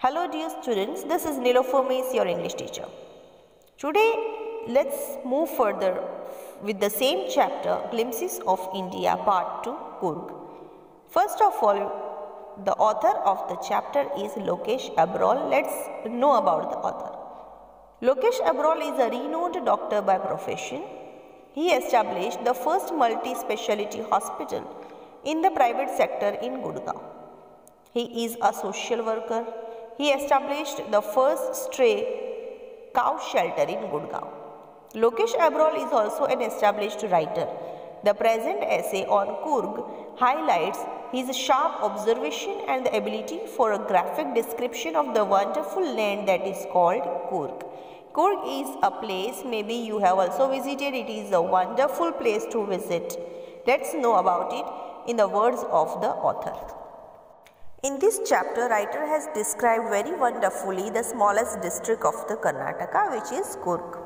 Hello dear students, this is Nilofer Mace, your English teacher. Today let's move further with the same chapter, Glimpses of India, Part 2, Coorg. First of all, the author of the chapter is Lokesh Abrol. Let's know about the author. Lokesh Abrol is a renowned doctor by profession. He established the first multi-speciality hospital in the private sector in Gurgaon. He is a social worker. He established the first stray cow shelter in Gurgaon. Lokesh Abrol is also an established writer. The present essay on Coorg highlights his sharp observation and the ability for a graphic description of the wonderful land that is called Coorg. Coorg is a place, maybe you have also visited, it is a wonderful place to visit. Let's know about it in the words of the author. In this chapter, writer has described very wonderfully the smallest district of the Karnataka, which is Coorg.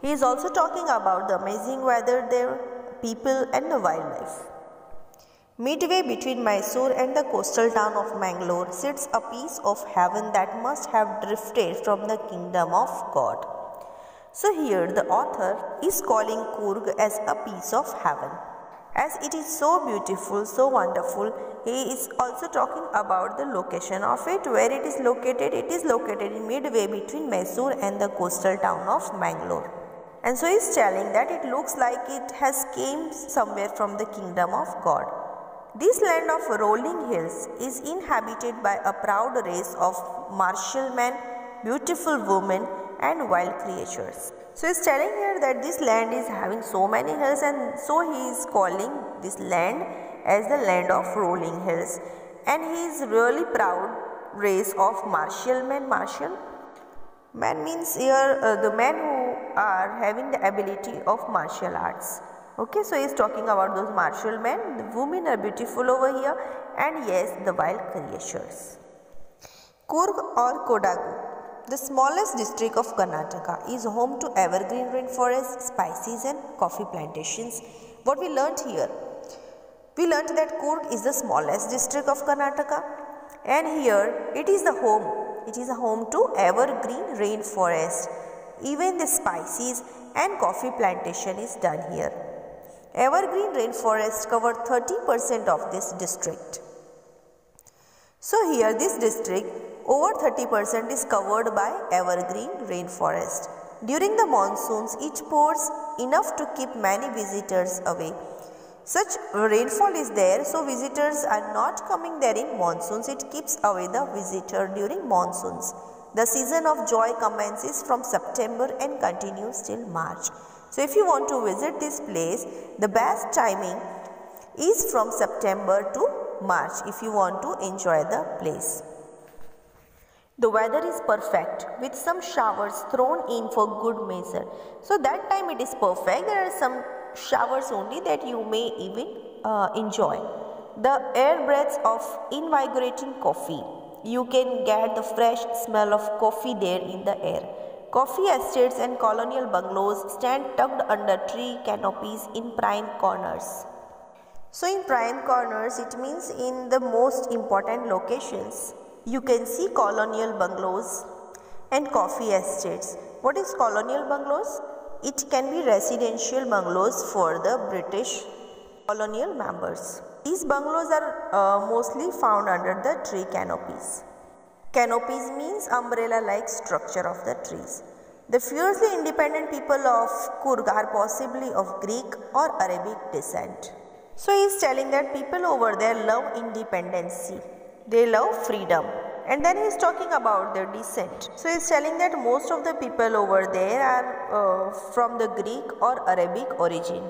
He is also talking about the amazing weather there, people and the wildlife. Midway between Mysore and the coastal town of Mangalore sits a piece of heaven that must have drifted from the kingdom of God. So here the author is calling Coorg as a piece of heaven. As it is so beautiful, so wonderful, he is also talking about the location of it, where it is located. It is located in midway between Mysore and the coastal town of Mangalore. And so he is telling that it looks like it has came somewhere from the kingdom of God. This land of rolling hills is inhabited by a proud race of martial men, beautiful women and wild creatures. So he is telling here that this land is having so many hills, and so he is calling this land as the land of rolling hills. And he is really proud race of martial men. Martial man means here the men who are having the ability of martial arts. Okay, so he is talking about those martial men. The women are beautiful over here, and yes, the wild creatures. Coorg or Kodagu, the smallest district of Karnataka, is home to evergreen rainforests, spices and coffee plantations. What we learnt here? We learnt that Coorg is the smallest district of Karnataka, and here it is the home. It is a home to evergreen rainforest. Even the spices and coffee plantation is done here. Evergreen rainforest cover 30% of this district. So here this district, over 30% is covered by evergreen rainforest. During the monsoons, it pours enough to keep many visitors away. Such rainfall is there, so visitors are not coming there in monsoons. It keeps away the visitor during monsoons. The season of joy commences from September and continues till March. So if you want to visit this place, the best timing is from September to March if you want to enjoy the place. The weather is perfect with some showers thrown in for good measure. So that time it is perfect. There are some showers only that you may even enjoy. The air breaths of invigorating coffee. You can get the fresh smell of coffee there in the air. Coffee estates and colonial bungalows stand tucked under tree canopies in prime corners. So in prime corners, it means in the most important locations. You can see colonial bungalows and coffee estates. What is colonial bungalows? It can be residential bungalows for the British colonial members. These bungalows are mostly found under the tree canopies. Canopies means umbrella-like structure of the trees. The fiercely independent people of Coorg are possibly of Greek or Arabic descent. So he is telling that people over there love independency. They love freedom. And then he is talking about their descent. So he is telling that most of the people over there are from the Greek or Arabic origin.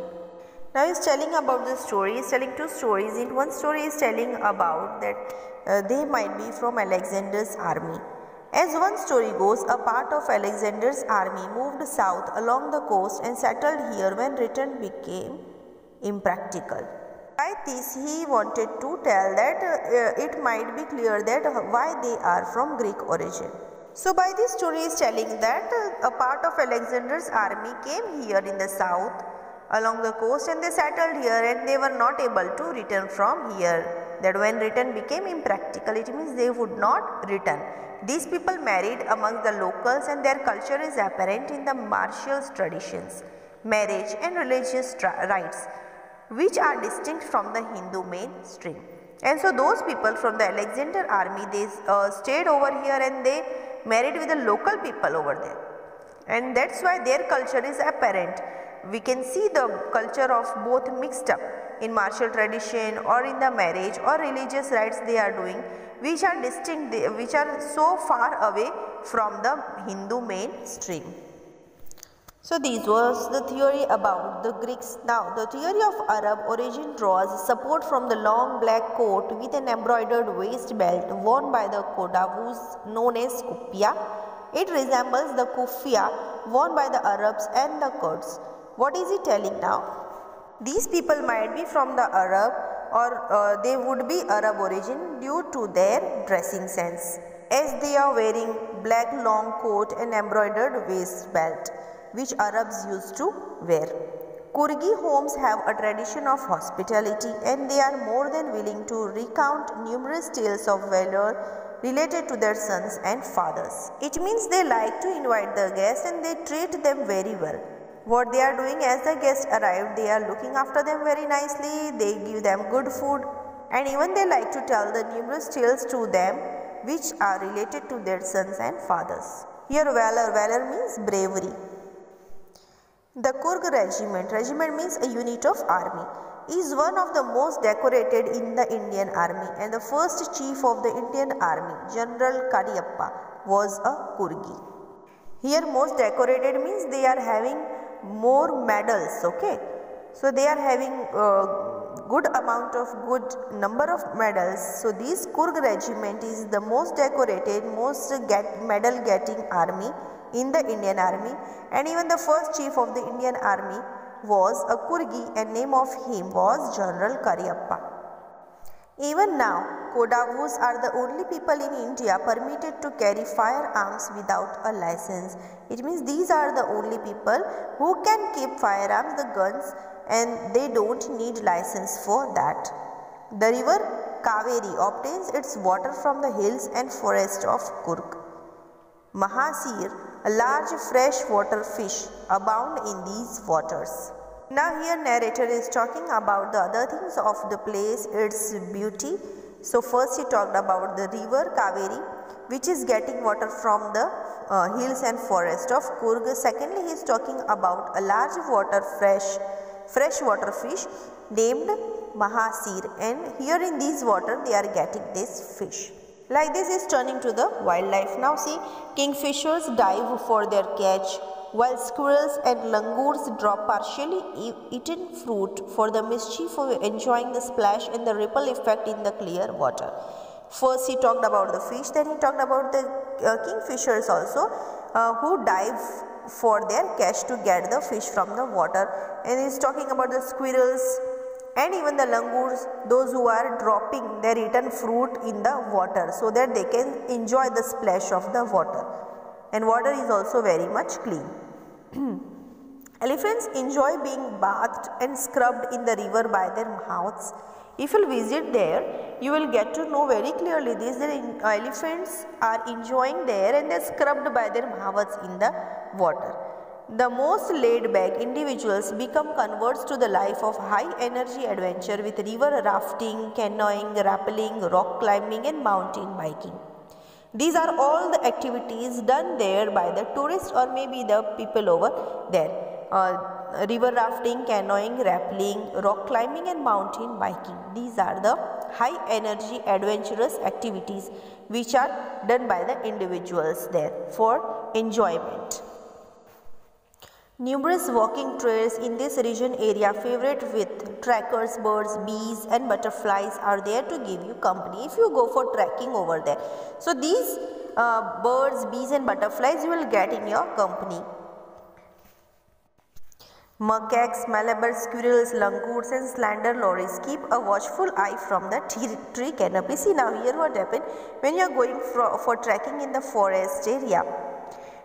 Now he is telling about the story. He is telling two stories. In one story he is telling about that they might be from Alexander's army. As one story goes, a part of Alexander's army moved south along the coast and settled here when return became impractical. By this he wanted to tell that it might be clear that why they are from Greek origin. So by this story is telling that a part of Alexander's army came here in the south along the coast and they settled here, and they were not able to return from here that when return became impractical, it means they would not return. These people married among the locals and their culture is apparent in the martial traditions, marriage and religious rites, which are distinct from the Hindu mainstream. And so those people from the Alexander army, they stayed over here and they married with the local people over there. And that's why their culture is apparent. We can see the culture of both mixed up in martial tradition or in the marriage or religious rites they are doing, which are distinct, which are so far away from the Hindu mainstream. So this was the theory about the Greeks. Now the theory of Arab origin draws support from the long black coat with an embroidered waist belt worn by the Kodavus known as kuffia. It resembles the kuffia worn by the Arabs and the Kurds. What is he telling now? These people might be from the Arab or they would be Arab origin due to their dressing sense, as they are wearing black long coat and embroidered waist belt, which Arabs used to wear. Kurgi homes have a tradition of hospitality and they are more than willing to recount numerous tales of valor related to their sons and fathers. It means they like to invite the guests and they treat them very well. What they are doing as the guests arrive, they are looking after them very nicely, they give them good food, and even they like to tell the numerous tales to them which are related to their sons and fathers. Here valor means bravery. The Kurg regiment means a unit of army, is one of the most decorated in the Indian army, and the first chief of the Indian army, General Cariappa, was a Kurgi. Here most decorated means they are having more medals, okay. So they are having good number of medals. So this Kurg regiment is the most decorated, most medal getting army in the Indian army, and even the first chief of the Indian army was a Kurgi and name of him was General Cariappa. Even now, Kodavus are the only people in India permitted to carry firearms without a license. It means these are the only people who can keep firearms, the guns, and they don't need license for that. The river Kaveri obtains its water from the hills and forest of Kurg. Mahasir, a large freshwater fish, abound in these waters. Now here narrator is talking about the other things of the place, its beauty. So first he talked about the river Kaveri, which is getting water from the hills and forest of Kurg. Secondly, he is talking about a large freshwater fish named Mahasir, and here in these water they are getting this fish. Like this is turning to the wildlife. Now see, kingfishers dive for their catch, while squirrels and langurs drop partially eaten fruit for the mischief of enjoying the splash and the ripple effect in the clear water. First he talked about the fish, then he talked about the kingfishers also who dive for their catch to get the fish from the water, and he is talking about the squirrels and even the langurs, those who are dropping their eaten fruit in the water so that they can enjoy the splash of the water, and water is also very much clean. Elephants enjoy being bathed and scrubbed in the river by their mouths. If you visit there, you will get to know very clearly this, the elephants are enjoying there and they are scrubbed by their mouths in the water. The most laid-back individuals become converts to the life of high-energy adventure with river rafting, canoeing, rappelling, rock climbing and mountain biking. These are all the activities done there by the tourists or maybe the people over there. River rafting, canoeing, rappelling, rock climbing and mountain biking. These are the high-energy adventurous activities which are done by the individuals there for enjoyment. Numerous walking trails in this region area favorite with trackers, birds, bees and butterflies are there to give you company if you go for trekking over there. So these birds, bees and butterflies you will get in your company. Macaques, Malabar squirrels, langurs and slender lories keep a watchful eye from the tree canopy. See now here what happened when you are going for trekking in the forest area.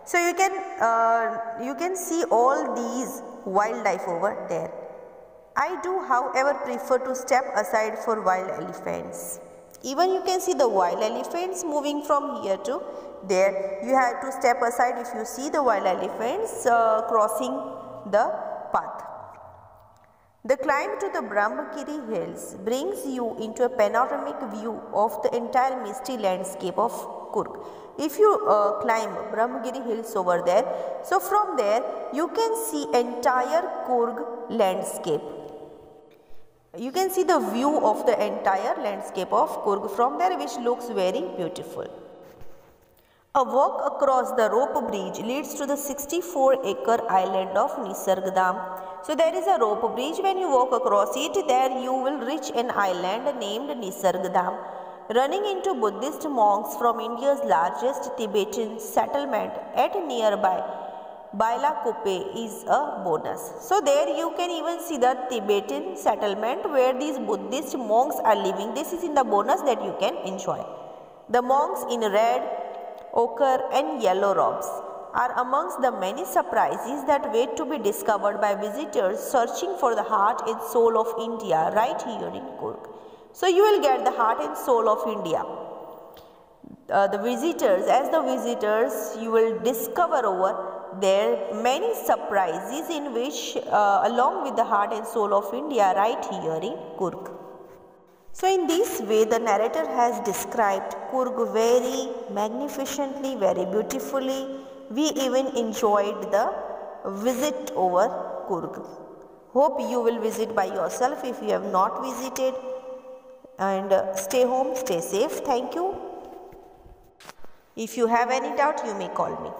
So you can see all these wildlife over there. I do, however, prefer to step aside for wild elephants. Even you can see the wild elephants moving from here to there. You have to step aside if you see the wild elephants crossing the path. The climb to the Brahmagiri hills brings you into a panoramic view of the entire misty landscape of Coorg. If you climb Brahmagiri hills over there, so from there you can see entire Coorg landscape. You can see the view of the entire landscape of Coorg from there, which looks very beautiful. A walk across the rope bridge leads to the 64-acre island of Nisargdham. So there is a rope bridge. When you walk across it, there you will reach an island named Nisargdham. Running into Buddhist monks from India's largest Tibetan settlement at nearby Bailakuppe is a bonus. So there you can even see the Tibetan settlement where these Buddhist monks are living. This is in the bonus that you can enjoy. The monks in red, ochre and yellow robes are amongst the many surprises that wait to be discovered by visitors searching for the heart and soul of India right here in Coorg. So you will get the heart and soul of India. As the visitors, you will discover over there many surprises in which along with the heart and soul of India right here in Coorg. So in this way the narrator has described Coorg very magnificently, very beautifully. We even enjoyed the visit over Coorg. Hope you will visit by yourself if you have not visited, and stay home, stay safe. Thank you. If you have any doubt, you may call me.